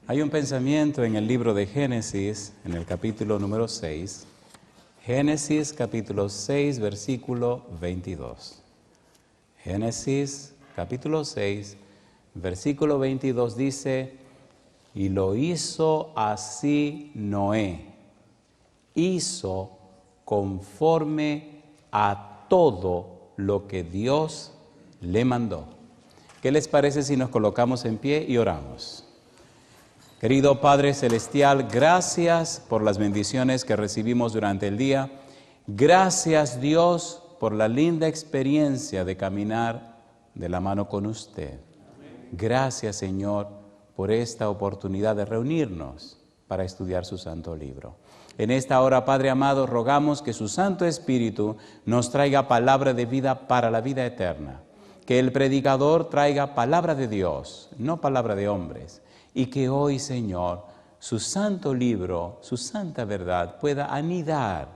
Hay un pensamiento en el libro de Génesis, en el capítulo número 6. Génesis capítulo 6, versículo 22. Génesis capítulo 6, versículo 22 dice: y lo hizo así Noé. Hizo conforme a todo lo que Dios le mandó. ¿Qué les parece si nos colocamos en pie y oramos? Querido Padre Celestial, gracias por las bendiciones que recibimos durante el día. Gracias, Dios, por la linda experiencia de caminar de la mano con usted. Gracias, Señor, por esta oportunidad de reunirnos para estudiar su santo libro. En esta hora, Padre amado, rogamos que su Santo Espíritu nos traiga palabra de vida para la vida eterna. Que el predicador traiga palabra de Dios, no palabra de hombres. Y que hoy, Señor, su santo libro, su santa verdad pueda anidar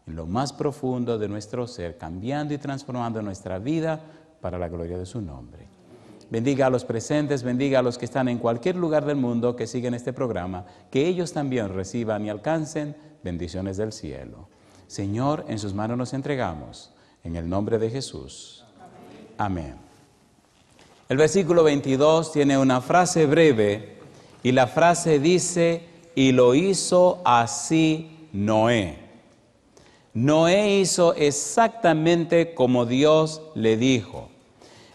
en lo más profundo de nuestro ser, cambiando y transformando nuestra vida para la gloria de su nombre. Bendiga a los presentes, bendiga a los que están en cualquier lugar del mundo que siguen este programa, que ellos también reciban y alcancen bendiciones del cielo. Señor, en sus manos nos entregamos, en el nombre de Jesús. Amén. El versículo 22 tiene una frase breve y la frase dice: y lo hizo así Noé. Noé hizo exactamente como Dios le dijo.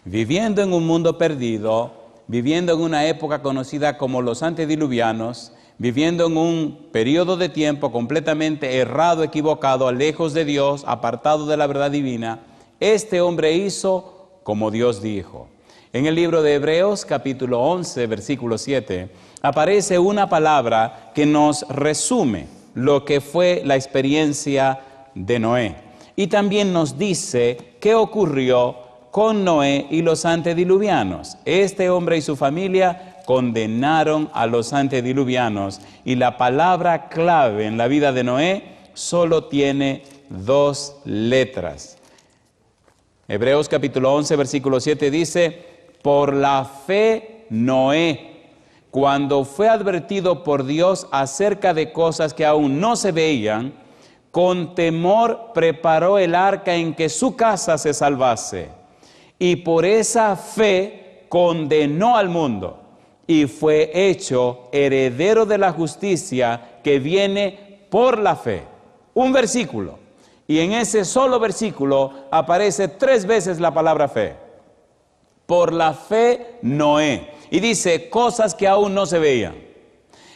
Viviendo en un mundo perdido, viviendo en una época conocida como los antediluvianos, viviendo en un periodo de tiempo completamente errado, equivocado, lejos de Dios, apartado de la verdad divina, este hombre hizo como Dios dijo. En el libro de Hebreos, capítulo 11, versículo 7, aparece una palabra que nos resume lo que fue la experiencia de Noé. Y también nos dice qué ocurrió con Noé y los antediluvianos. Este hombre y su familia condenaron a los antediluvianos. Y la palabra clave en la vida de Noé solo tiene dos letras. Hebreos capítulo 11, versículo 7 dice: por la fe Noé, cuando fue advertido por Dios acerca de cosas que aún no se veían, con temor preparó el arca en que su casa se salvase. Y por esa fe condenó al mundo y fue hecho heredero de la justicia que viene por la fe. Un versículo. Y en ese solo versículo aparece 3 veces la palabra fe. Por la fe Noé. Y dice cosas que aún no se veían.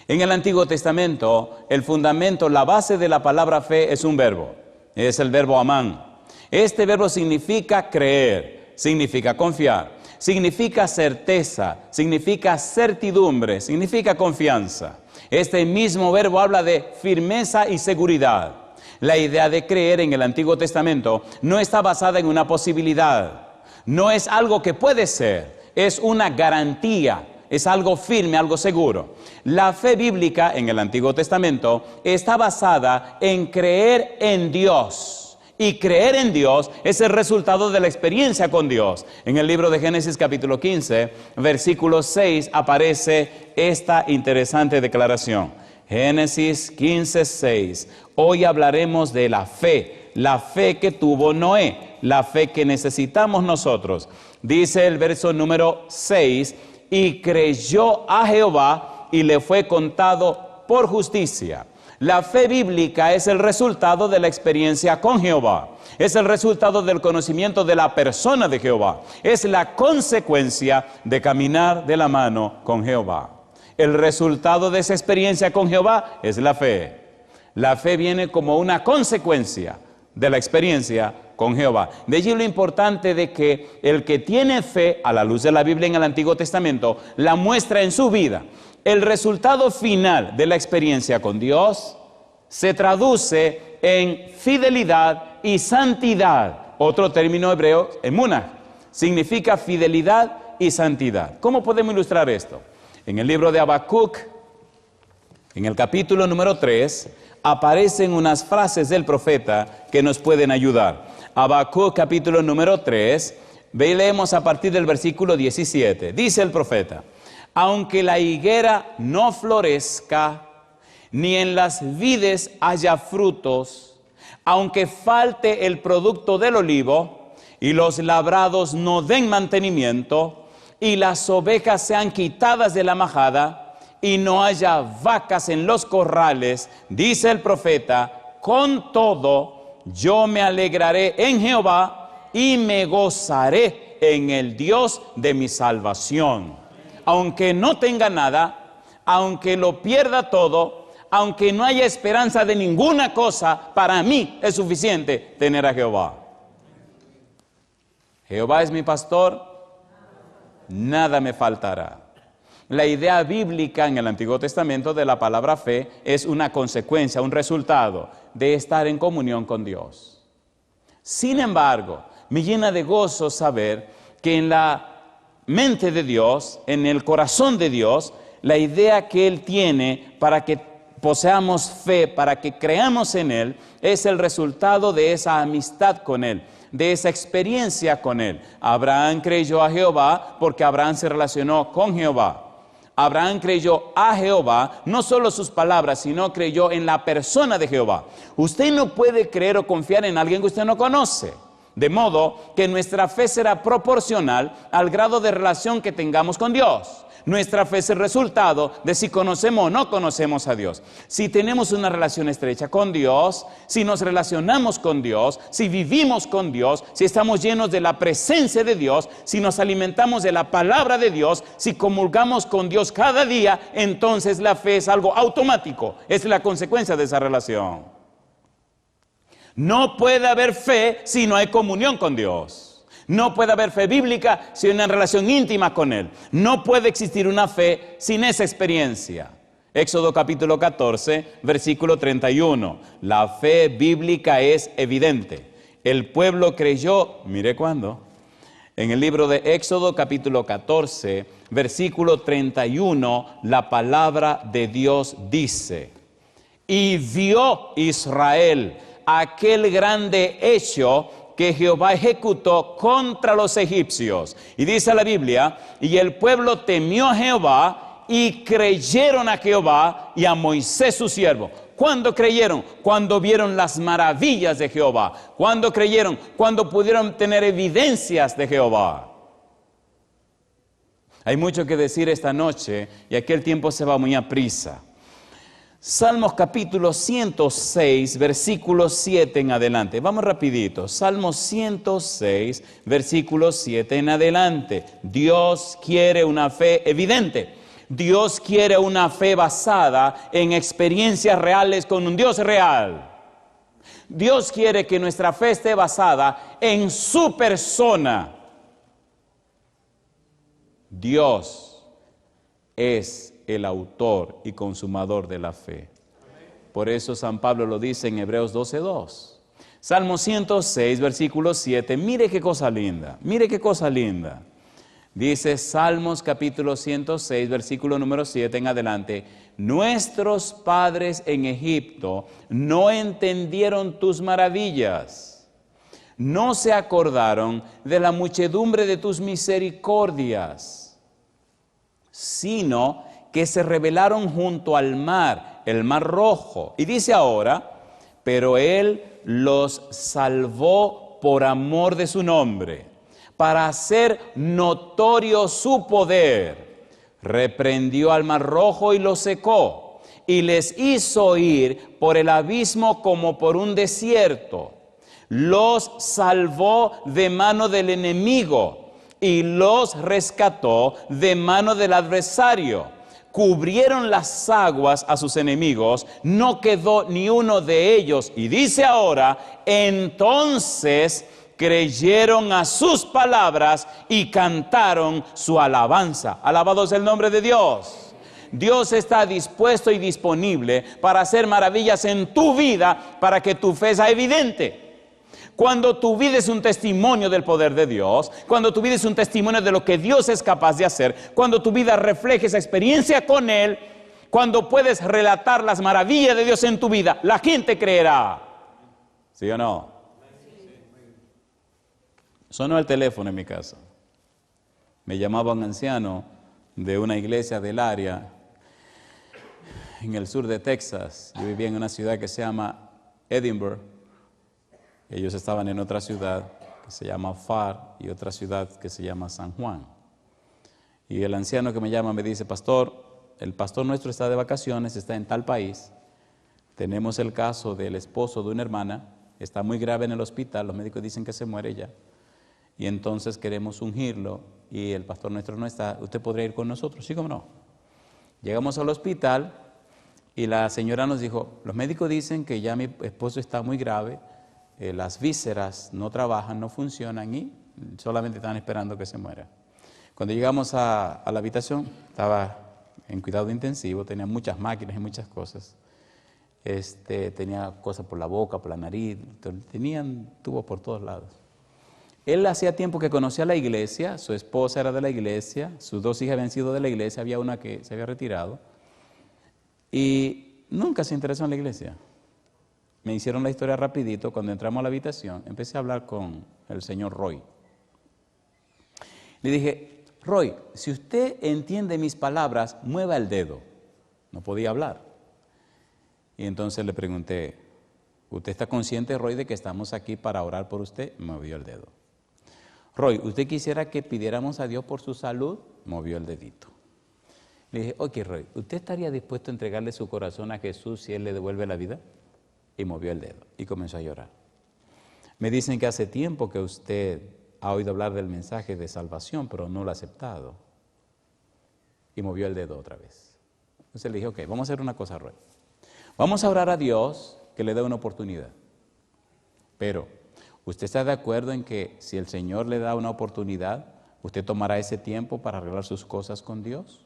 En el Antiguo Testamento, el fundamento, la base de la palabra fe es un verbo. Es el verbo amán. Este verbo significa creer, significa confiar, significa certeza, significa certidumbre, significa confianza. Este mismo verbo habla de firmeza y seguridad. La idea de creer en el Antiguo Testamento no está basada en una posibilidad. No es algo que puede ser, es una garantía, es algo firme, algo seguro. La fe bíblica en el Antiguo Testamento está basada en creer en Dios. Y creer en Dios es el resultado de la experiencia con Dios. En el libro de Génesis capítulo 15, versículo 6, aparece esta interesante declaración. Génesis 15, 6. Hoy hablaremos de la fe que tuvo Noé. La fe que necesitamos nosotros. Dice el verso número 6, y creyó a Jehová y le fue contado por justicia. La fe bíblica es el resultado de la experiencia con Jehová. Es el resultado del conocimiento de la persona de Jehová. Es la consecuencia de caminar de la mano con Jehová. El resultado de esa experiencia con Jehová es la fe. La fe viene como una consecuencia de la experiencia con Jehová. De allí lo importante de que el que tiene fe, a la luz de la Biblia en el Antiguo Testamento, la muestra en su vida. El resultado final de la experiencia con Dios se traduce en fidelidad y santidad. Otro término hebreo, emunah, significa fidelidad y santidad. ¿Cómo podemos ilustrar esto? En el libro de Habacuc, en el capítulo número 3, aparecen unas frases del profeta que nos pueden ayudar. Habacuc capítulo número 3, leemos a partir del versículo 17. Dice el profeta: Aunque la higuera no florezca, ni en las vides haya frutos, aunque falte el producto del olivo, y los labrados no den mantenimiento, y las ovejas sean quitadas de la majada, y no haya vacas en los corrales, dice el profeta, con todo yo me alegraré en Jehová, y me gozaré en el Dios de mi salvación. Aunque no tenga nada, aunque lo pierda todo, aunque no haya esperanza de ninguna cosa, para mí es suficiente tener a Jehová. Jehová es mi pastor, nada me faltará. La idea bíblica en el Antiguo Testamento de la palabra fe es una consecuencia, un resultado de estar en comunión con Dios. Sin embargo, me llena de gozo saber que en la mente de Dios, en el corazón de Dios, la idea que Él tiene para que poseamos fe, para que creamos en Él, es el resultado de esa amistad con Él, de esa experiencia con Él. Abraham creyó a Jehová porque Abraham se relacionó con Jehová. Abraham creyó a Jehová, no solo sus palabras, sino creyó en la persona de Jehová. Usted no puede creer o confiar en alguien que usted no conoce. De modo que nuestra fe será proporcional al grado de relación que tengamos con Dios. Nuestra fe es el resultado de si conocemos o no conocemos a Dios. Si tenemos una relación estrecha con Dios, si nos relacionamos con Dios, si vivimos con Dios, si estamos llenos de la presencia de Dios, si nos alimentamos de la palabra de Dios, si comulgamos con Dios cada día, entonces la fe es algo automático, es la consecuencia de esa relación. No puede haber fe si no hay comunión con Dios. No puede haber fe bíblica sin una relación íntima con Él. No puede existir una fe sin esa experiencia. Éxodo capítulo 14, versículo 31. La fe bíblica es evidente. El pueblo creyó, mire cuándo. En el libro de Éxodo capítulo 14, versículo 31, la palabra de Dios dice: y vio Israel aquel grande hecho que Jehová ejecutó contra los egipcios. Y dice la Biblia, y el pueblo temió a Jehová y creyeron a Jehová y a Moisés su siervo. ¿Cuándo creyeron? Cuando vieron las maravillas de Jehová. ¿Cuándo creyeron? Cuando pudieron tener evidencias de Jehová. Hay mucho que decir esta noche y aquí el tiempo se va muy aprisa. Salmos capítulo 106, versículo 7 en adelante. Vamos rapidito. Salmos 106, versículo 7 en adelante. Dios quiere una fe evidente. Dios quiere una fe basada en experiencias reales con un Dios real. Dios quiere que nuestra fe esté basada en su persona. Dios es el autor y consumador de la fe. Por eso San Pablo lo dice en Hebreos 12:2. Salmo 106, versículo 7. Mire qué cosa linda, mire qué cosa linda. Dice Salmos capítulo 106, versículo número 7 en adelante: nuestros padres en Egipto no entendieron tus maravillas, no se acordaron de la muchedumbre de tus misericordias, sino que se rebelaron junto al mar, el mar rojo. Y dice ahora, pero Él los salvó por amor de su nombre, para hacer notorio su poder. Reprendió al mar rojo y lo secó, y les hizo ir por el abismo como por un desierto. Los salvó de mano del enemigo y los rescató de mano del adversario. Cubrieron las aguas a sus enemigos, no quedó ni uno de ellos. Y dice ahora, entonces creyeron a sus palabras y cantaron su alabanza. Alabado es el nombre de Dios. Dios está dispuesto y disponible para hacer maravillas en tu vida, para que tu fe sea evidente. Cuando tu vida es un testimonio del poder de Dios, cuando tu vida es un testimonio de lo que Dios es capaz de hacer, cuando tu vida refleja esa experiencia con Él, cuando puedes relatar las maravillas de Dios en tu vida, la gente creerá. ¿Sí o no? Sonó el teléfono en mi casa. Me llamaba un anciano de una iglesia del área en el sur de Texas. Yo vivía en una ciudad que se llama Edinburgh. Ellos estaban en otra ciudad que se llama Far y otra ciudad que se llama San Juan. Y el anciano que me llama me dice, pastor, el pastor nuestro está de vacaciones, está en tal país. Tenemos el caso del esposo de una hermana, está muy grave en el hospital, los médicos dicen que se muere ya. Y entonces queremos ungirlo y el pastor nuestro no está. ¿Usted podría ir con nosotros? Sí, cómo no. Llegamos al hospital y la señora nos dijo, los médicos dicen que ya mi esposo está muy grave, las vísceras no trabajan, no funcionan y solamente están esperando que se muera. Cuando llegamos a la habitación, estaba en cuidado intensivo, tenía muchas máquinas y muchas cosas. Tenía cosas por la boca, por la nariz, tenían tubos por todos lados. Él hacía tiempo que conocía la iglesia, su esposa era de la iglesia, sus 2 hijas habían sido de la iglesia, había una que se había retirado y nunca se interesó en la iglesia. Me hicieron la historia rapidito. Cuando entramos a la habitación, empecé a hablar con el señor Roy. Le dije, Roy, si usted entiende mis palabras, mueva el dedo. No podía hablar. Y entonces le pregunté, ¿usted está consciente, Roy, de que estamos aquí para orar por usted? Movió el dedo. Roy, ¿usted quisiera que pidiéramos a Dios por su salud? Movió el dedito. Le dije, ok, Roy, ¿usted estaría dispuesto a entregarle su corazón a Jesús si Él le devuelve la vida? Y movió el dedo y comenzó a llorar. Me dicen que hace tiempo que usted ha oído hablar del mensaje de salvación, pero no lo ha aceptado. Y movió el dedo otra vez. Entonces le dije, ok, vamos a hacer una cosa, Roy. Vamos a orar a Dios que le dé una oportunidad. Pero, ¿usted está de acuerdo en que si el Señor le da una oportunidad, usted tomará ese tiempo para arreglar sus cosas con Dios?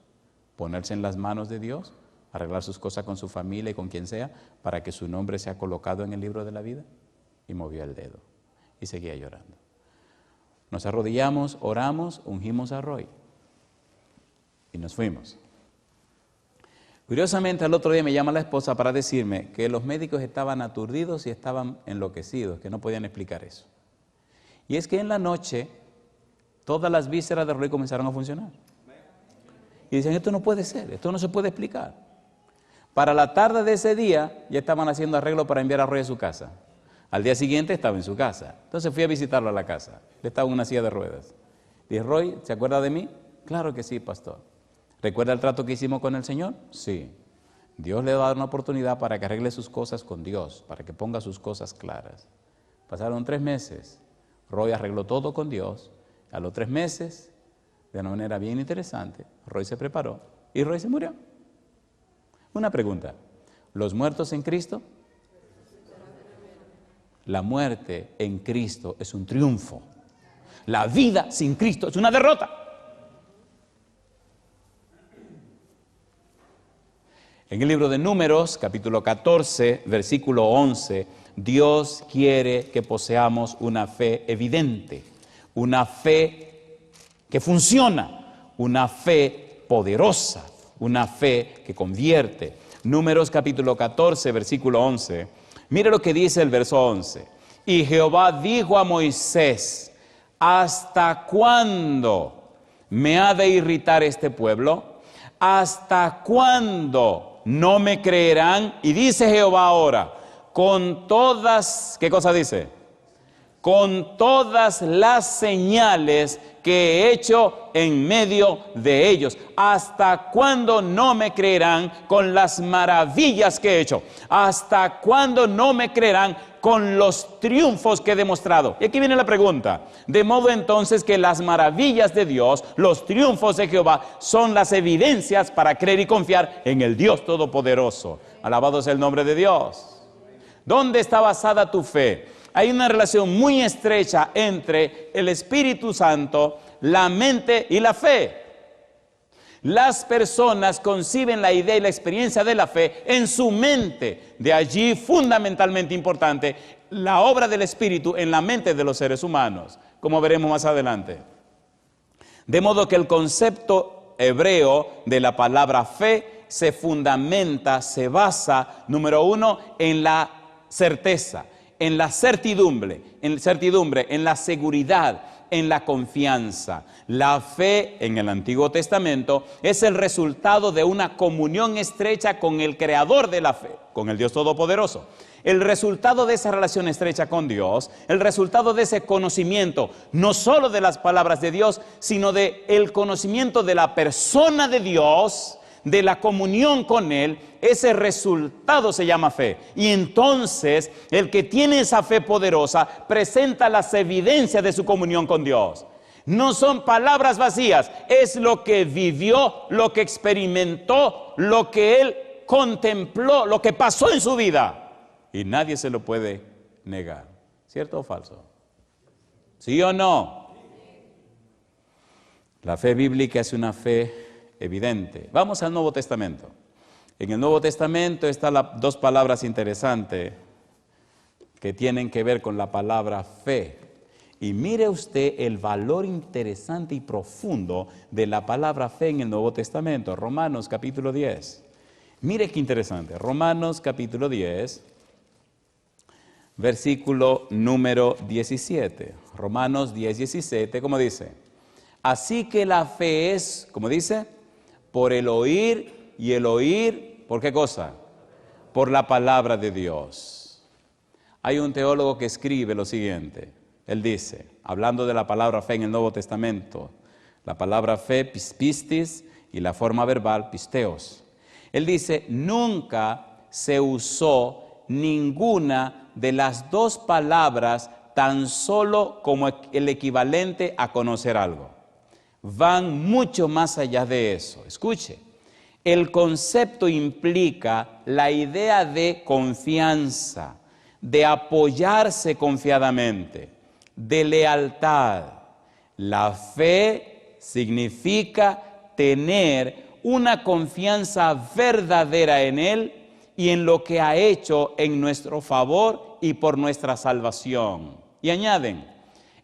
Ponerse en las manos de Dios, arreglar sus cosas con su familia y con quien sea, para que su nombre sea colocado en el libro de la vida. Y movió el dedo y seguía llorando. Nos arrodillamos, oramos, ungimos a Roy y nos fuimos. Curiosamente, al otro día me llama la esposa para decirme que los médicos estaban aturdidos y estaban enloquecidos, que no podían explicar eso. Y es que en la noche todas las vísceras de Roy comenzaron a funcionar. Y dicen, esto no puede ser, esto no se puede explicar. Para la tarde de ese día ya estaban haciendo arreglo para enviar a Roy a su casa. Al día siguiente estaba en su casa. Entonces fui a visitarlo a la casa. Él estaba en una silla de ruedas. Dije, Roy, ¿se acuerda de mí? Claro que sí, pastor. ¿Recuerda el trato que hicimos con el Señor? Sí. Dios le va a dar una oportunidad para que arregle sus cosas con Dios, para que ponga sus cosas claras. Pasaron 3 meses. Roy arregló todo con Dios. A los 3 meses, de una manera bien interesante, Roy se preparó y Roy se murió. Una pregunta. ¿Los muertos en Cristo? La muerte en Cristo es un triunfo. La vida sin Cristo es una derrota. En el libro de Números, capítulo 14, versículo 11, Dios quiere que poseamos una fe evidente, una fe que funciona, una fe poderosa, una fe que convierte. Números capítulo 14, versículo 11. Mire lo que dice el verso 11. Y Jehová dijo a Moisés, ¿hasta cuándo me ha de irritar este pueblo? ¿Hasta cuándo no me creerán? Y dice Jehová ahora, con todas, ¿qué cosa dice? Con todas las señales que he hecho en medio de ellos. ¿Hasta cuándo no me creerán con las maravillas que he hecho? ¿Hasta cuándo no me creerán con los triunfos que he demostrado? Y aquí viene la pregunta. De modo entonces que las maravillas de Dios, los triunfos de Jehová, son las evidencias para creer y confiar en el Dios Todopoderoso. Alabado sea el nombre de Dios. ¿Dónde está basada tu fe? Hay una relación muy estrecha entre el Espíritu Santo, la mente y la fe. Las personas conciben la idea y la experiencia de la fe en su mente. De allí, fundamentalmente importante, la obra del Espíritu en la mente de los seres humanos, como veremos más adelante. De modo que el concepto hebreo de la palabra fe se fundamenta, se basa, número 1, en la certeza, en la certidumbre, en la seguridad en la confianza. La fe en el Antiguo Testamento es el resultado de una comunión estrecha con el Creador de la fe, con el Dios Todopoderoso. El resultado de esa relación estrecha con Dios, el resultado de ese conocimiento, no solo de las palabras de Dios, sino de el conocimiento de la persona de Dios, de la comunión con Él, ese resultado se llama fe. Y entonces, el que tiene esa fe poderosa presenta las evidencias de su comunión con Dios. No son palabras vacías, es lo que vivió, lo que experimentó, lo que Él contempló, lo que pasó en su vida. Y nadie se lo puede negar. ¿Cierto o falso? ¿Sí o no? La fe bíblica es una fe evidente. Vamos al Nuevo Testamento. En el Nuevo Testamento están dos palabras interesantes que tienen que ver con la palabra fe. Y mire usted el valor interesante y profundo de la palabra fe en el Nuevo Testamento. Romanos capítulo 10. Mire qué interesante. Romanos capítulo 10, versículo número 17. Romanos 10, 17, ¿cómo dice? Así que la fe es, ¿cómo dice? Por el oír, y el oír, ¿por qué cosa? Por la palabra de Dios. Hay un teólogo que escribe lo siguiente. Él dice, hablando de la palabra fe en el Nuevo Testamento, la palabra fe, pistis, y la forma verbal, pisteos. Él dice, nunca se usó ninguna de las dos palabras tan solo como el equivalente a conocer algo. Van mucho más allá de eso. Escuche, el concepto implica la idea de confianza, de apoyarse confiadamente, de lealtad. La fe significa tener una confianza verdadera en Él y en lo que ha hecho en nuestro favor y por nuestra salvación. Y añaden,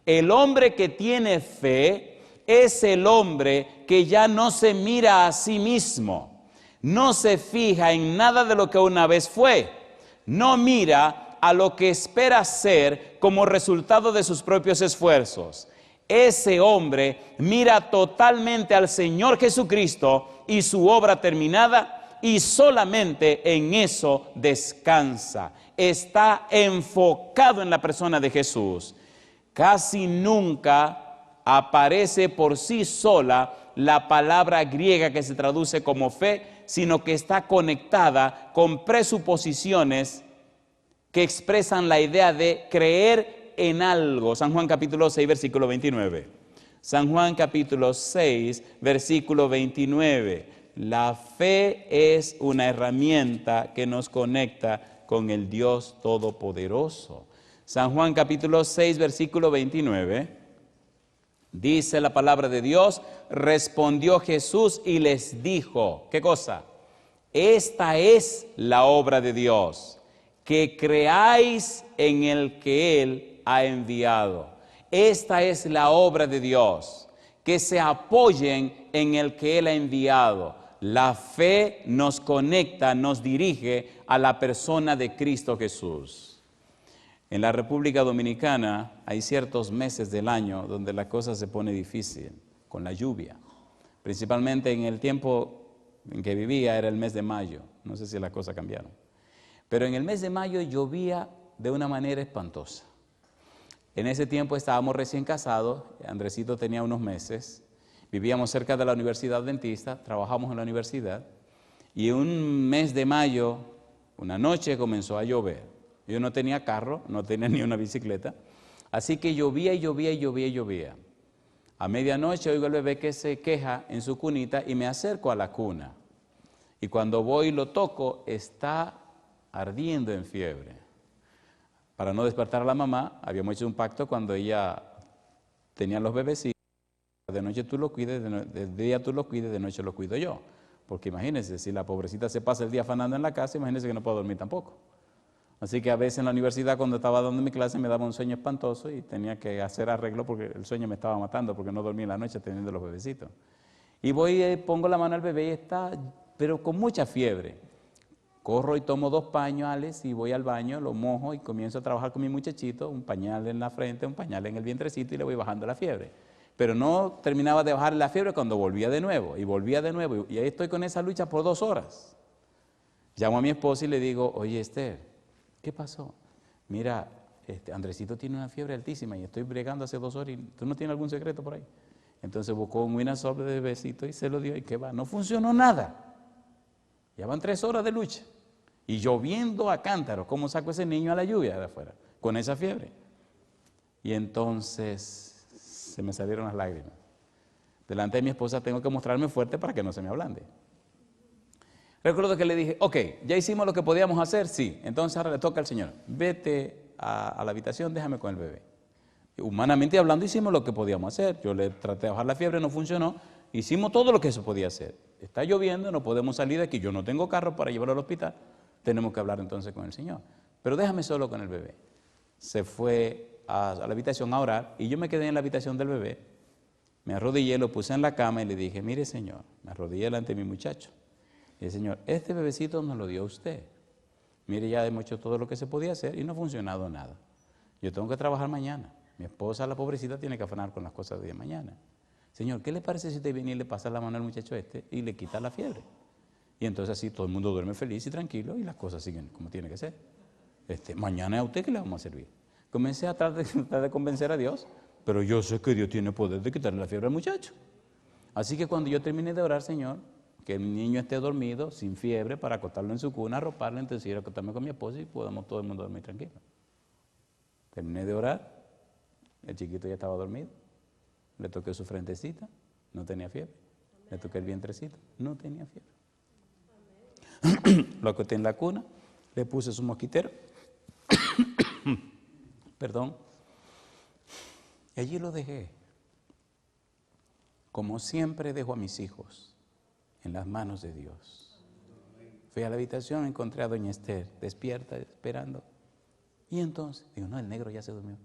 el hombre que tiene fe es el hombre que ya no se mira a sí mismo, no se fija en nada de lo que una vez fue, no mira a lo que espera ser como resultado de sus propios esfuerzos. Ese hombre mira totalmente al Señor Jesucristo y su obra terminada y solamente en eso descansa. Está enfocado en la persona de Jesús. Casi nunca aparece por sí sola la palabra griega que se traduce como fe, sino que está conectada con presuposiciones que expresan la idea de creer en algo. San Juan capítulo 6, versículo 29. San Juan capítulo 6, versículo 29. La fe es una herramienta que nos conecta con el Dios Todopoderoso. San Juan capítulo 6, versículo 29. Dice la palabra de Dios, respondió Jesús y les dijo, ¿qué cosa? Esta es la obra de Dios, que creáis en el que Él ha enviado. Esta es la obra de Dios, que se apoyen en el que Él ha enviado. La fe nos conecta, nos dirige a la persona de Cristo Jesús. En la República Dominicana hay ciertos meses del año donde la cosa se pone difícil, con la lluvia. Principalmente en el tiempo en que vivía era el mes de mayo, no sé si las cosas cambiaron. Pero en el mes de mayo llovía de una manera espantosa. En ese tiempo estábamos recién casados, Andresito tenía unos meses, vivíamos cerca de la Universidad Adventista, trabajamos en la universidad, y un mes de mayo, una noche comenzó a llover. Yo no tenía carro, no tenía ni una bicicleta, así que llovía y llovía y llovía y llovía. A medianoche oigo al bebé que se queja en su cunita y me acerco a la cuna. Y cuando voy y lo toco, está ardiendo en fiebre. Para no despertar a la mamá, habíamos hecho un pacto cuando ella tenía los bebecitos. De noche tú lo cuides, de día tú lo cuides, de noche lo cuido yo. Porque imagínense, si la pobrecita se pasa el día afanando en la casa, imagínense que no puedo dormir tampoco. Así que a veces en la universidad cuando estaba dando mi clase me daba un sueño espantoso y tenía que hacer arreglo porque el sueño me estaba matando porque no dormí en la noche teniendo los bebecitos. Y voy y pongo la mano al bebé y está, pero con mucha fiebre. corro y tomo 2 pañales y voy al baño, lo mojo y comienzo a trabajar con mi muchachito, un pañal en la frente, un pañal en el vientrecito y le voy bajando la fiebre. Pero no terminaba de bajar la fiebre cuando volvía de nuevo y ahí estoy con esa lucha por 2 horas. Llamo a mi esposa y le digo, oye Esther, ¿qué pasó? Mira, Andresito tiene una fiebre altísima y estoy bregando hace 2 horas y ¿tú no tienes algún secreto por ahí? Entonces buscó un Winasol de besito y se lo dio y ¿qué va? No funcionó nada. Ya van 3 horas de lucha. Y lloviendo a cántaros, ¿cómo saco ese niño a la lluvia de afuera? Con esa fiebre. Y entonces se me salieron las lágrimas. Delante de mi esposa tengo que mostrarme fuerte para que no se me ablande. Recuerdo que le dije, ok, ya hicimos lo que podíamos hacer, sí. Entonces ahora le toca al Señor, vete a la habitación, déjame con el bebé. Y humanamente hablando hicimos lo que podíamos hacer. Yo le traté de bajar la fiebre, no funcionó. Hicimos todo lo que se podía hacer. Está lloviendo, no podemos salir de aquí. Yo no tengo carro para llevarlo al hospital. Tenemos que hablar entonces con el Señor. Pero déjame solo con el bebé. Se fue a la habitación a orar y yo me quedé en la habitación del bebé. Me arrodillé, lo puse en la cama y le dije, mire Señor, me arrodillé delante de mi muchacho. Y dije, Señor, este bebecito nos lo dio usted. Mire, ya hemos hecho todo lo que se podía hacer y no ha funcionado nada. Yo tengo que trabajar mañana. Mi esposa, la pobrecita, tiene que afanar con las cosas de mañana. Señor, ¿qué le parece si usted viene y le pasa la mano al muchacho y le quita la fiebre? Y entonces así todo el mundo duerme feliz y tranquilo y las cosas siguen como tiene que ser. Mañana es a usted que le vamos a servir. Comencé a tratar de convencer a Dios, pero yo sé que Dios tiene poder de quitarle la fiebre al muchacho. Así que cuando yo terminé de orar, Señor, que el niño esté dormido, sin fiebre, para acostarlo en su cuna, arroparlo, entonces ir a acostarme con mi esposa y podamos todo el mundo dormir tranquilo. Terminé de orar, el chiquito ya estaba dormido, le toqué su frentecita, no tenía fiebre, le toqué el vientrecito, no tenía fiebre. Lo acosté en la cuna, le puse su mosquitero, perdón, y allí lo dejé. Como siempre dejo a mis hijos en las manos de Dios. Fui a la habitación, encontré a doña Esther, despierta, esperando. Y entonces, digo, no, el negro ya se durmió.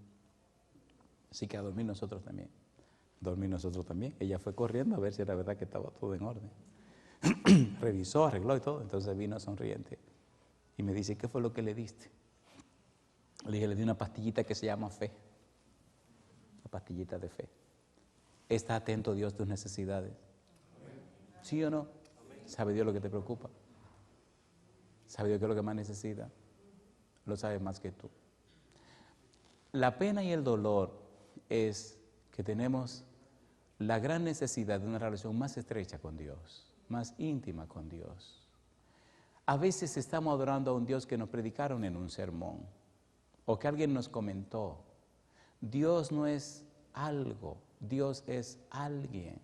Así que a dormir nosotros también. Dormir nosotros también. Ella fue corriendo a ver si era verdad que estaba todo en orden. Revisó, arregló y todo. Entonces vino sonriente. Y me dice, ¿qué fue lo que le diste? Le dije, le di una pastillita que se llama fe. Una pastillita de fe. ¿Está atento Dios a tus necesidades? ¿Sí o no? ¿Sabe Dios lo que te preocupa? ¿Sabe Dios qué es lo que más necesita? Lo sabe más que tú. La pena y el dolor es que tenemos la gran necesidad de una relación más estrecha con Dios, más íntima con Dios. A veces estamos adorando a un Dios que nos predicaron en un sermón o que alguien nos comentó. Dios no es algo, Dios es alguien.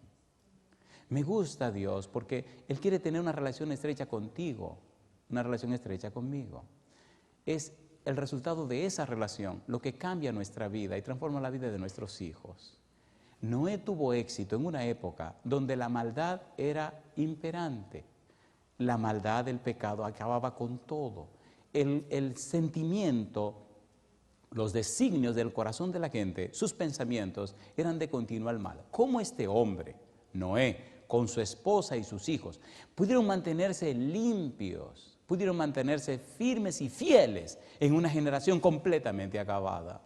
Me gusta Dios porque Él quiere tener una relación estrecha contigo, una relación estrecha conmigo. Es el resultado de esa relación lo que cambia nuestra vida y transforma la vida de nuestros hijos. Noé tuvo éxito en una época donde la maldad era imperante. La maldad del pecado acababa con todo. El sentimiento, los designios del corazón de la gente, sus pensamientos eran de continuo mal. ¿Cómo este hombre, Noé, con su esposa y sus hijos, pudieron mantenerse limpios, pudieron mantenerse firmes y fieles en una generación completamente acabada?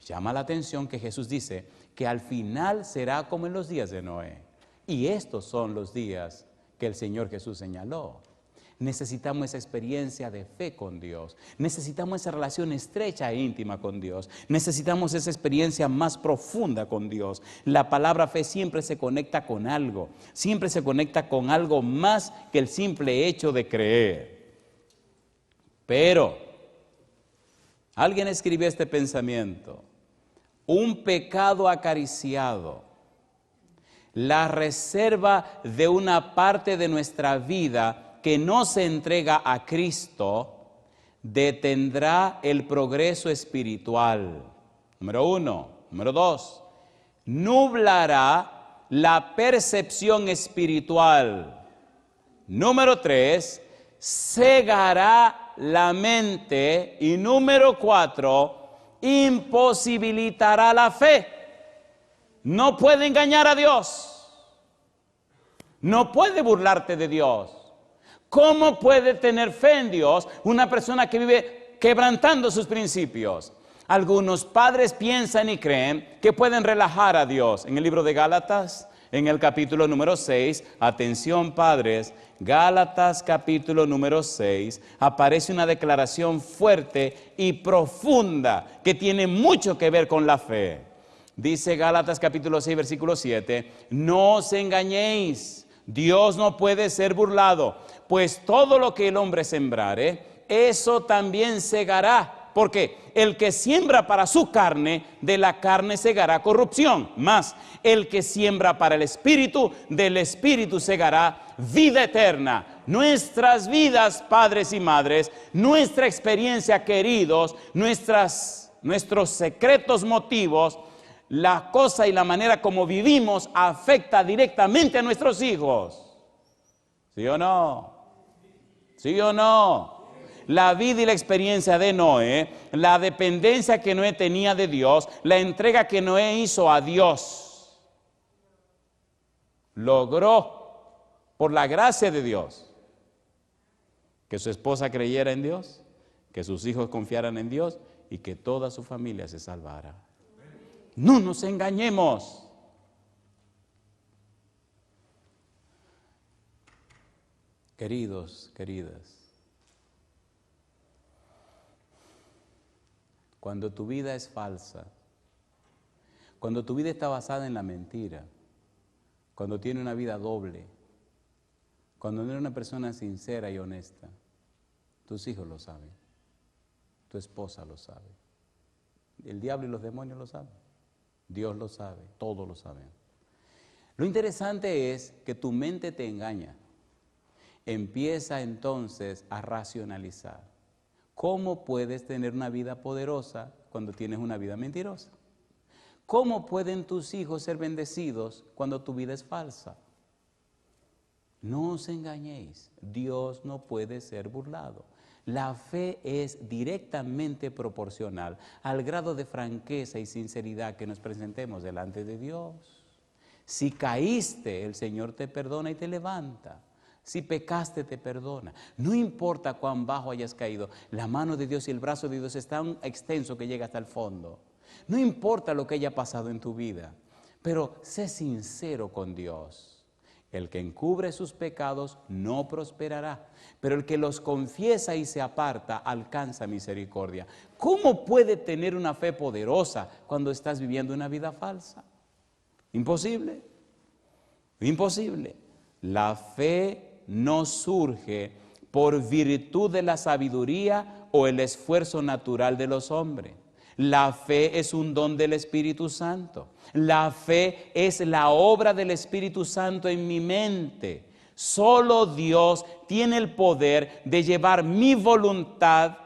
Llama la atención que Jesús dice que al final será como en los días de Noé. Y estos son los días que el Señor Jesús señaló. Necesitamos esa experiencia de fe con Dios. Necesitamos esa relación estrecha e íntima con Dios. Necesitamos esa experiencia más profunda con Dios. La palabra fe siempre se conecta con algo. Siempre se conecta con algo más que el simple hecho de creer. Pero alguien escribió este pensamiento. Un pecado acariciado, la reserva de una parte de nuestra vida que no se entrega a Cristo, detendrá el progreso espiritual. Número 1. Número 2. Nublará la percepción espiritual. Número 3. Cegará la mente. Y número 4. Imposibilitará la fe. No puede engañar a Dios. No puede burlarte de Dios. ¿Cómo puede tener fe en Dios una persona que vive quebrantando sus principios? Algunos padres piensan y creen que pueden relajar a Dios. En el libro de Gálatas, en el capítulo número 6, atención padres, Gálatas capítulo número 6, aparece una declaración fuerte y profunda que tiene mucho que ver con la fe. Dice Gálatas capítulo 6, versículo 7, no os engañéis, Dios no puede ser burlado, pues todo lo que el hombre sembrare, eso también segará. Porque el que siembra para su carne, de la carne segará corrupción. Mas el que siembra para el Espíritu, del Espíritu segará vida eterna. Nuestras vidas, padres y madres, nuestra experiencia, queridos, nuestros secretos motivos, la cosa y la manera como vivimos afecta directamente a nuestros hijos. ¿Sí o no? ¿Sí o no? La vida y la experiencia de Noé, la dependencia que Noé tenía de Dios, la entrega que Noé hizo a Dios, logró, por la gracia de Dios, que su esposa creyera en Dios, que sus hijos confiaran en Dios y que toda su familia se salvara. No nos engañemos. Queridos, queridas, cuando tu vida es falsa, cuando tu vida está basada en la mentira, cuando tiene una vida doble, cuando no eres una persona sincera y honesta, tus hijos lo saben, tu esposa lo sabe, el diablo y los demonios lo saben, Dios lo sabe, todos lo saben. Lo interesante es que tu mente te engaña. Empieza entonces a racionalizar. ¿Cómo puedes tener una vida poderosa cuando tienes una vida mentirosa? ¿Cómo pueden tus hijos ser bendecidos cuando tu vida es falsa? No os engañéis, Dios no puede ser burlado. La fe es directamente proporcional al grado de franqueza y sinceridad que nos presentemos delante de Dios. Si caíste, el Señor te perdona y te levanta. Si pecaste, te perdona. No importa cuán bajo hayas caído, la mano de Dios y el brazo de Dios es tan extenso que llega hasta el fondo. No importa lo que haya pasado en tu vida, pero sé sincero con Dios. El que encubre sus pecados no prosperará, pero el que los confiesa y se aparta alcanza misericordia. ¿Cómo puede tener una fe poderosa cuando estás viviendo una vida falsa? Imposible, imposible. La fe no surge por virtud de la sabiduría o el esfuerzo natural de los hombres. La fe es un don del Espíritu Santo. La fe es la obra del Espíritu Santo en mi mente. Solo Dios tiene el poder de llevar mi voluntad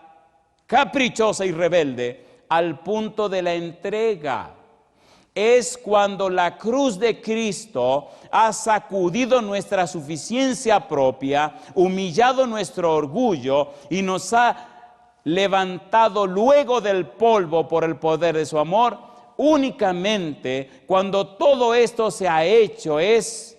caprichosa y rebelde al punto de la entrega. Es cuando la cruz de Cristo ha sacudido nuestra suficiencia propia, humillado nuestro orgullo y nos ha levantado luego del polvo por el poder de su amor. Únicamente cuando todo esto se ha hecho es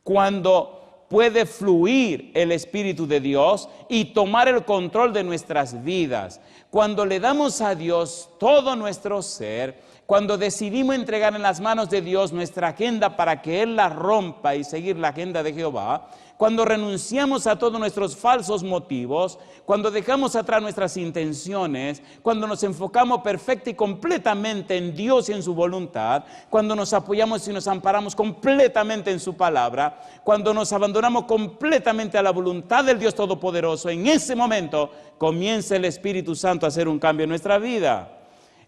cuando puede fluir el Espíritu de Dios y tomar el control de nuestras vidas. Cuando le damos a Dios todo nuestro ser, cuando decidimos entregar en las manos de Dios nuestra agenda para que Él la rompa y seguir la agenda de Jehová, cuando renunciamos a todos nuestros falsos motivos, cuando dejamos atrás nuestras intenciones, cuando nos enfocamos perfecta y completamente en Dios y en su voluntad, cuando nos apoyamos y nos amparamos completamente en su palabra, cuando nos abandonamos completamente a la voluntad del Dios Todopoderoso, en ese momento comienza el Espíritu Santo a hacer un cambio en nuestra vida.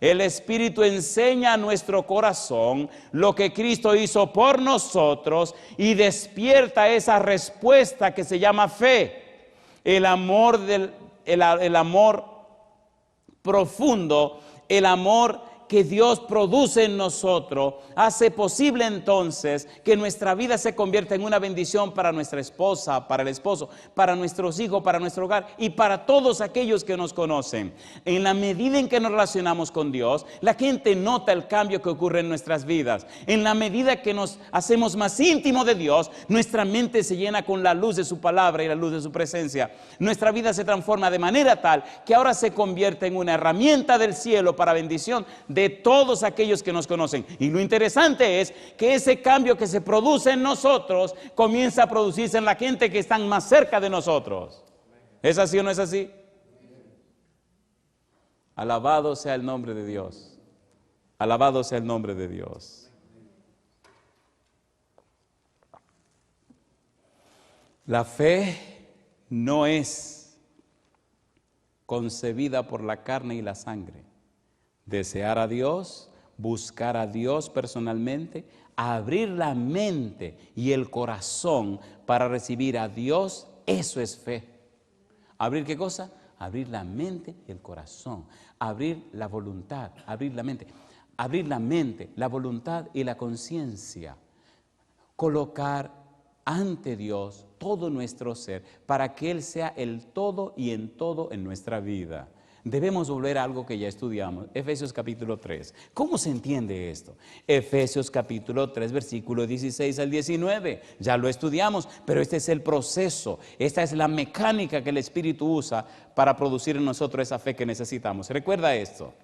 El Espíritu enseña a nuestro corazón lo que Cristo hizo por nosotros y despierta esa respuesta que se llama fe. El amor profundo, el amor que Dios produce en nosotros hace posible entonces que nuestra vida se convierta en una bendición para nuestra esposa, para el esposo, para nuestros hijos, para nuestro hogar y para todos aquellos que nos conocen. En la medida en que nos relacionamos con Dios, la gente nota el cambio que ocurre en nuestras vidas. En la medida que nos hacemos más íntimos de Dios, nuestra mente se llena con la luz de su palabra y la luz de su presencia. Nuestra vida se transforma de manera tal que ahora se convierte en una herramienta del cielo para bendición de todos aquellos que nos conocen. Y lo interesante es que ese cambio que se produce en nosotros comienza a producirse en la gente que están más cerca de nosotros. ¿Es así o no es así? Alabado sea el nombre de Dios. Alabado sea el nombre de Dios. La fe no es concebida por la carne y la sangre. Desear a Dios, buscar a Dios personalmente, abrir la mente y el corazón para recibir a Dios, eso es fe. ¿Abrir qué cosa? Abrir la mente y el corazón, abrir la voluntad, abrir la mente, la voluntad y la conciencia, colocar ante Dios todo nuestro ser para que Él sea el todo y en todo en nuestra vida. Debemos volver a algo que ya estudiamos, Efesios capítulo 3. ¿Cómo se entiende esto? Efesios capítulo 3, versículo 16 al 19. Ya lo estudiamos, pero este es el proceso, esta es la mecánica que el Espíritu usa para producir en nosotros esa fe que necesitamos. Recuerda esto.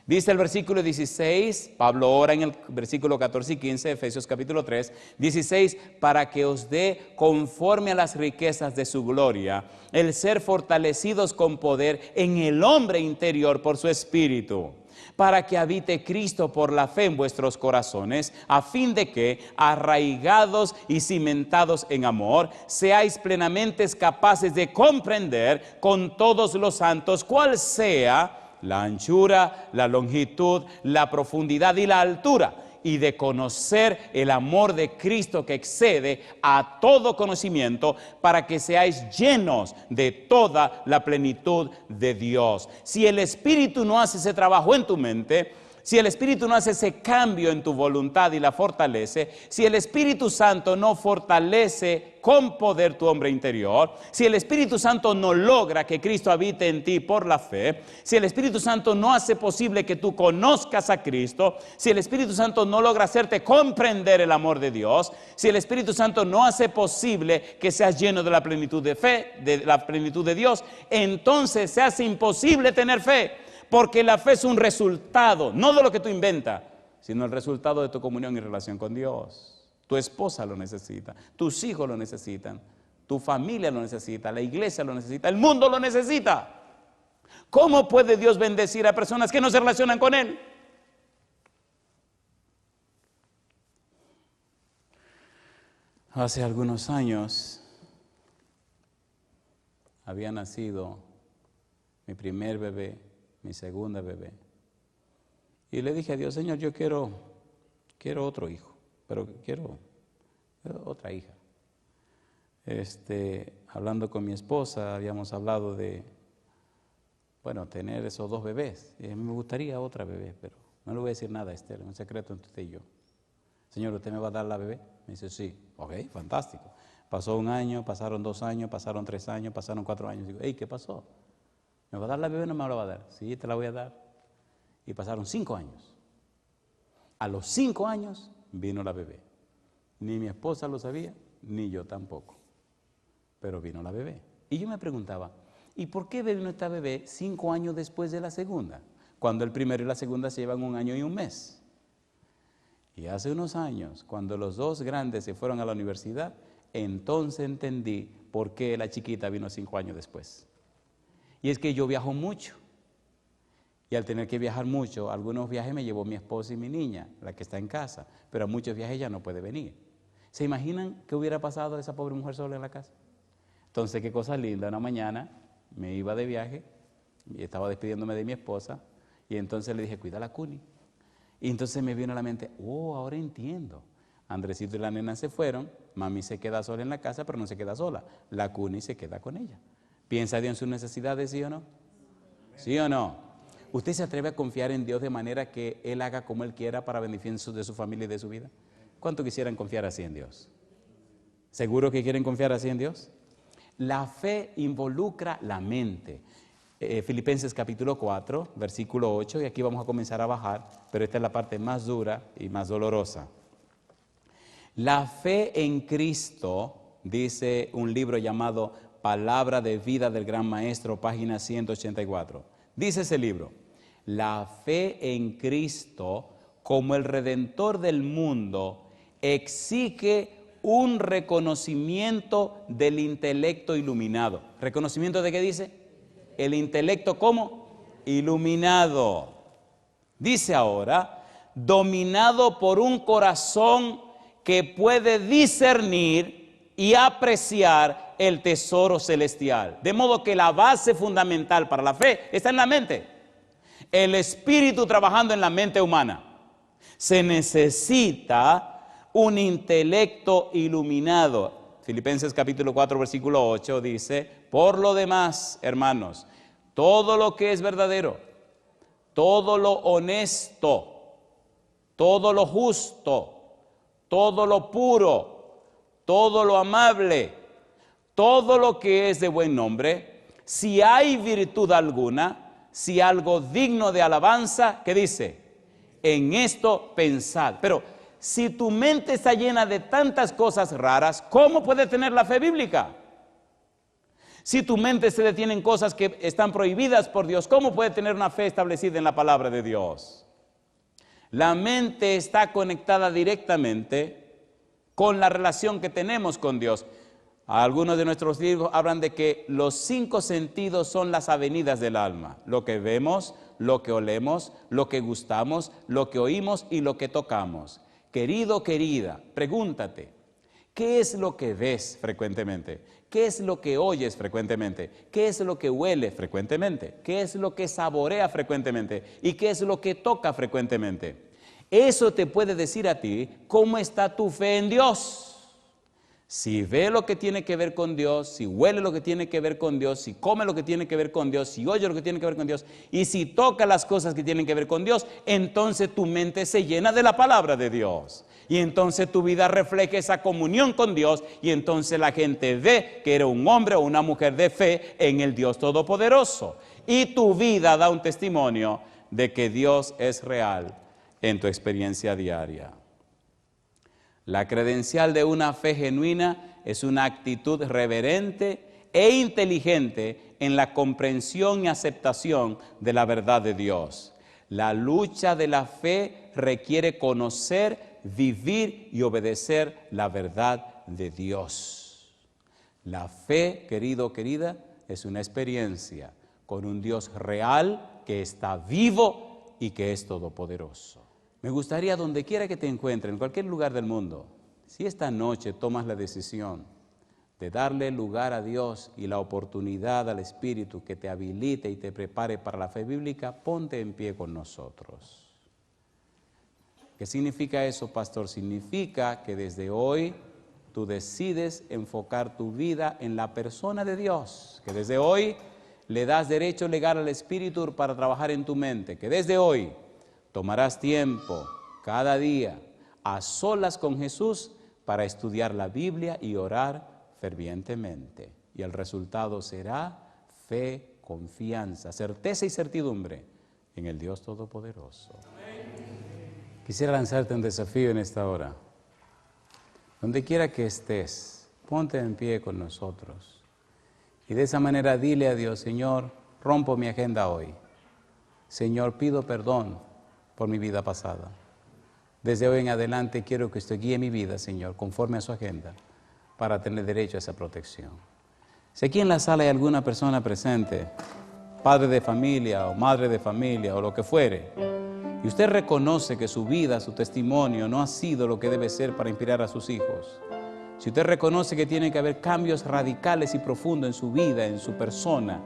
Dice el versículo 16, Pablo ora en el versículo 14 y 15, Efesios capítulo 3, 16, para que os dé conforme a las riquezas de su gloria, el ser fortalecidos con poder en el hombre interior por su espíritu, para que habite Cristo por la fe en vuestros corazones, a fin de que, arraigados y cimentados en amor, seáis plenamente capaces de comprender con todos los santos cuál sea la anchura, la longitud, la profundidad y la altura, y de conocer el amor de Cristo que excede a todo conocimiento, para que seáis llenos de toda la plenitud de Dios. Si el Espíritu no hace ese trabajo en tu mente, si el Espíritu no hace ese cambio en tu voluntad y la fortalece, si el Espíritu Santo no fortalece con poder tu hombre interior, si el Espíritu Santo no logra que Cristo habite en ti por la fe, si el Espíritu Santo no hace posible que tú conozcas a Cristo, si el Espíritu Santo no logra hacerte comprender el amor de Dios, si el Espíritu Santo no hace posible que seas lleno de la plenitud de fe, de la plenitud de Dios, entonces se hace imposible tener fe. Porque la fe es un resultado, no de lo que tú inventas, sino el resultado de tu comunión y relación con Dios. Tu esposa lo necesita, tus hijos lo necesitan, tu familia lo necesita, la iglesia lo necesita, el mundo lo necesita. ¿Cómo puede Dios bendecir a personas que no se relacionan con Él? Hace algunos años había nacido mi primer bebé, mi segunda bebé. Y le dije a Dios, Señor, yo quiero otro hijo, pero quiero otra hija. Hablando con mi esposa, habíamos hablado de, tener esos 2 bebés. Y me gustaría otra bebé, pero no le voy a decir nada a Esther, es un secreto entre usted y yo. Señor, ¿usted me va a dar la bebé? Me dice, sí. Ok, fantástico. Pasó 1 año, pasaron 2 años, pasaron 3 años, pasaron 4 años. Digo, ¿qué pasó? ¿Me va a dar la bebé o no me la va a dar? Sí, te la voy a dar. Y pasaron 5 años. A los 5 años vino la bebé. Ni mi esposa lo sabía, ni yo tampoco. Pero vino la bebé. Y yo me preguntaba, ¿y por qué vino esta bebé 5 años después de la segunda? Cuando el primero y la segunda se llevan 1 año y 1 mes. Y hace unos años, cuando los 2 grandes se fueron a la universidad, entonces entendí por qué la chiquita vino 5 años después. Y es que yo viajo mucho. Y al tener que viajar mucho, algunos viajes me llevó mi esposa y mi niña, la que está en casa. Pero a muchos viajes ya no puede venir. ¿Se imaginan qué hubiera pasado a esa pobre mujer sola en la casa? Entonces, qué cosa linda. Una mañana me iba de viaje y estaba despidiéndome de mi esposa. Y entonces le dije, cuida la Cuni. Y entonces me vino a la mente, ahora entiendo. Andresito y la nena se fueron, mami se queda sola en la casa, pero no se queda sola. La Cuni se queda con ella. ¿Piensa Dios en sus necesidades, sí o no? ¿Sí o no? ¿Usted se atreve a confiar en Dios de manera que Él haga como Él quiera para beneficio de su familia y de su vida? ¿Cuánto quisieran confiar así en Dios? ¿Seguro que quieren confiar así en Dios? La fe involucra la mente. Filipenses capítulo 4, versículo 8, y aquí vamos a comenzar a bajar, pero esta es la parte más dura y más dolorosa. La fe en Cristo, dice un libro llamado Palabra de Vida del Gran Maestro, página 184. Dice ese libro: la fe en Cristo como el Redentor del mundo exige un reconocimiento del intelecto iluminado. ¿Reconocimiento de qué dice? El intelecto ¿cómo? Iluminado. Dice ahora, dominado por un corazón que puede discernir y apreciar el tesoro celestial. De modo que la base fundamental para la fe está en la mente. El espíritu trabajando en la mente humana. Se necesita un intelecto iluminado. Filipenses capítulo 4, versículo 8 dice: por lo demás, hermanos, todo lo que es verdadero, todo lo honesto, todo lo justo, todo lo puro, todo lo amable, todo lo que es de buen nombre, si hay virtud alguna, si algo digno de alabanza, ¿qué dice? En esto pensad. Pero si tu mente está llena de tantas cosas raras, ¿cómo puedes tener la fe bíblica? Si tu mente se detiene en cosas que están prohibidas por Dios, ¿cómo puede tener una fe establecida en la palabra de Dios? La mente está conectada directamente con la relación que tenemos con Dios. Algunos de nuestros libros hablan de que los 5 sentidos son las avenidas del alma: lo que vemos, lo que olemos, lo que gustamos, lo que oímos y lo que tocamos. Querido, querida, pregúntate, ¿qué es lo que ves frecuentemente? ¿Qué es lo que oyes frecuentemente? ¿Qué es lo que huele frecuentemente? ¿Qué es lo que saborea frecuentemente? ¿Y qué es lo que toca frecuentemente? Eso te puede decir a ti cómo está tu fe en Dios. Si ve lo que tiene que ver con Dios, si huele lo que tiene que ver con Dios, si come lo que tiene que ver con Dios, si oye lo que tiene que ver con Dios, y si toca las cosas que tienen que ver con Dios, entonces tu mente se llena de la palabra de Dios. Y entonces tu vida refleja esa comunión con Dios, y entonces la gente ve que eres un hombre o una mujer de fe en el Dios Todopoderoso. Y tu vida da un testimonio de que Dios es real en tu experiencia diaria. La credencial de una fe genuina es una actitud reverente e inteligente en la comprensión y aceptación de la verdad de Dios. La lucha de la fe requiere conocer, vivir y obedecer la verdad de Dios. La fe, querido, querida, es una experiencia con un Dios real que está vivo y que es todopoderoso. Me gustaría, donde quiera que te encuentres, en cualquier lugar del mundo, si esta noche tomas la decisión de darle lugar a Dios y la oportunidad al Espíritu que te habilite y te prepare para la fe bíblica, ponte en pie con nosotros. ¿Qué significa eso, pastor? Significa que desde hoy tú decides enfocar tu vida en la persona de Dios, que desde hoy le das derecho legal al Espíritu para trabajar en tu mente, que desde hoy tomarás tiempo cada día a solas con Jesús para estudiar la Biblia y orar fervientemente. Y el resultado será fe, confianza, certeza y certidumbre en el Dios Todopoderoso. Quisiera lanzarte un desafío en esta hora. Donde quiera que estés, ponte en pie con nosotros. Y de esa manera dile a Dios: Señor, rompo mi agenda hoy. Señor, pido perdón por mi vida pasada. Desde hoy en adelante quiero que usted guíe mi vida, Señor, conforme a su agenda, para tener derecho a esa protección. Si aquí en la sala hay alguna persona presente, padre de familia o madre de familia o lo que fuere, y usted reconoce que su vida, su testimonio no ha sido lo que debe ser para inspirar a sus hijos, si usted reconoce que tiene que haber cambios radicales y profundos en su vida, en su persona,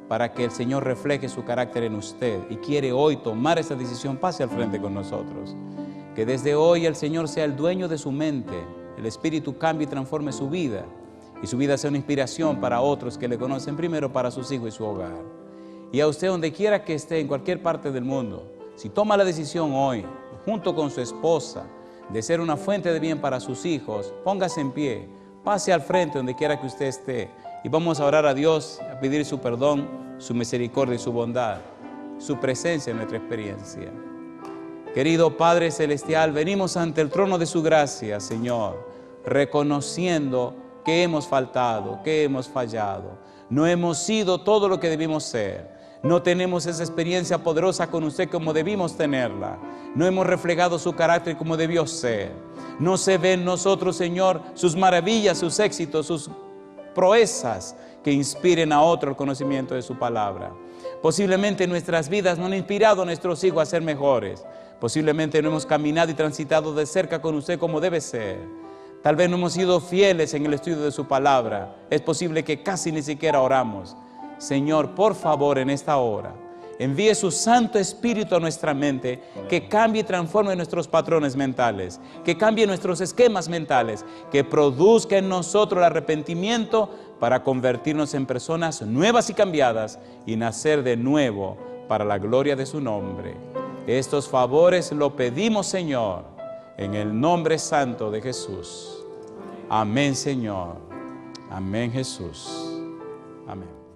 para que el Señor refleje su carácter en usted y quiere hoy tomar esa decisión, pase al frente con nosotros. Que desde hoy el Señor sea el dueño de su mente, el Espíritu cambie y transforme su vida, y su vida sea una inspiración para otros que le conocen, primero para sus hijos y su hogar. Y a usted, donde quiera que esté, en cualquier parte del mundo, si toma la decisión hoy, junto con su esposa, de ser una fuente de bien para sus hijos, póngase en pie, pase al frente donde quiera que usted esté y vamos a orar a Dios, a pedir su perdón, su misericordia y su bondad, su presencia en nuestra experiencia. Querido Padre Celestial, venimos ante el trono de su gracia, Señor, reconociendo que hemos faltado, que hemos fallado. No hemos sido todo lo que debimos ser. No tenemos esa experiencia poderosa con usted como debimos tenerla. No hemos reflejado su carácter como debió ser. No se ven en nosotros, Señor, sus maravillas, sus éxitos, sus proezas que inspiren a otro el conocimiento de su palabra. Posiblemente nuestras vidas no han inspirado a nuestros hijos a ser mejores. Posiblemente no hemos caminado y transitado de cerca con usted como debe ser. Tal vez no hemos sido fieles en el estudio de su palabra. Es posible que casi ni siquiera oramos. Señor, por favor, en esta hora, envíe su Santo Espíritu a nuestra mente, que cambie y transforme nuestros patrones mentales, que cambie nuestros esquemas mentales, que produzca en nosotros el arrepentimiento para convertirnos en personas nuevas y cambiadas y nacer de nuevo para la gloria de su nombre. Estos favores lo pedimos, Señor, en el nombre santo de Jesús. Amén, Señor. Amén, Jesús. Amén.